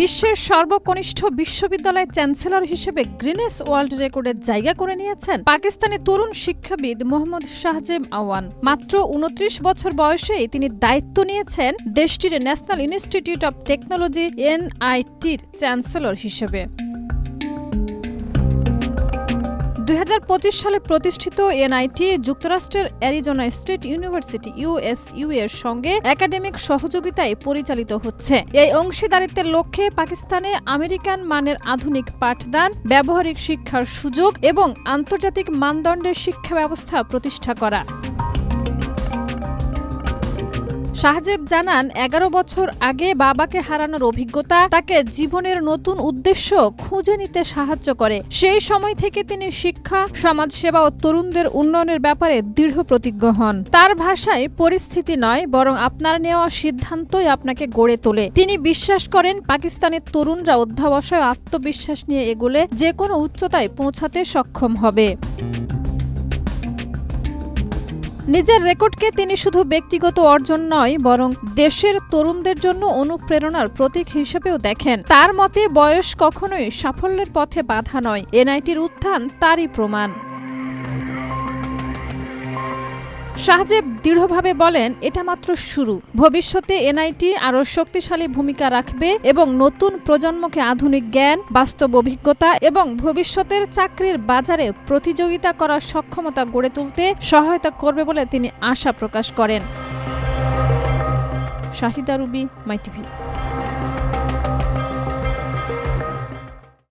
বিশ্বের সর্বকনিষ্ঠ বিশ্ববিদ্যালয়ের চ্যান্সেলর হিসেবে গ্রিনেস ওয়ার্ল্ড রেকর্ডের জায়গা করে নিয়েছেন পাকিস্তানি তরুণ শিক্ষাবিদ মোহাম্মদ শাহজেব আওয়ান। মাত্র ২৯ বছর বয়সেই তিনি দায়িত্ব নিয়েছেন দেশটির ন্যাশনাল ইনস্টিটিউট অব টেকনোলজি NITর চ্যান্সেলর হিসেবে। ২০২৫ সালে প্রতিষ্ঠিত NIT যুক্তরাষ্ট্রের অ্যারিজোনা স্টেট ইউনিভার্সিটি USU এর সঙ্গে একাডেমিক সহযোগিতায় পরিচালিত হচ্ছে। এই অংশীদারিত্বের লক্ষ্যে পাকিস্তানে আমেরিকান মানের আধুনিক পাঠদান, ব্যবহারিক শিক্ষার সুযোগ এবং আন্তর্জাতিক মানদণ্ডের শিক্ষা ব্যবস্থা প্রতিষ্ঠা করা। শাহজেব জানান, ১১ বছর আগে বাবাকে হারানোর অভিজ্ঞতা তাকে জীবনের নতুন উদ্দেশ্য খুঁজে নিতে সাহায্য করে। সেই সময় থেকে তিনি শিক্ষা, সমাজসেবা ও তরুণদের উন্নয়নের ব্যাপারে দৃঢ় প্রতিজ্ঞ হন। তার ভাষায়, পরিস্থিতি নয় বরং আপনার নেওয়া সিদ্ধান্তই আপনাকে গড়ে তোলে। তিনি বিশ্বাস করেন পাকিস্তানের তরুণরা অধ্যবসায় ও আত্মবিশ্বাস নিয়ে এগোলে যে কোনো উচ্চতায় পৌঁছাতে সক্ষম হবে। নিজের রেকর্ডকে তিনি শুধু ব্যক্তিগত অর্জন নয় বরং দেশের তরুণদের জন্য অনুপ্রেরণার প্রতীক হিসেবেও দেখেন। তার মতে, বয়স কখনোই সাফল্যের পথে বাধা নয়, NITর উত্থান তারই প্রমাণ। শাহজেব দৃঢ়ভাবে বলেন, এটা মাত্র শুরু। ভবিষ্যতে NIT আরও শক্তিশালী ভূমিকা রাখবে এবং নতুন প্রজন্মকে আধুনিক জ্ঞান, বাস্তব অভিজ্ঞতা এবং ভবিষ্যতের চাকরির বাজারে প্রতিযোগিতা করার সক্ষমতা গড়ে তুলতে সহায়তা করবে বলে তিনি আশা প্রকাশ করেন। শাহিদা রুবি, মাই টিভি।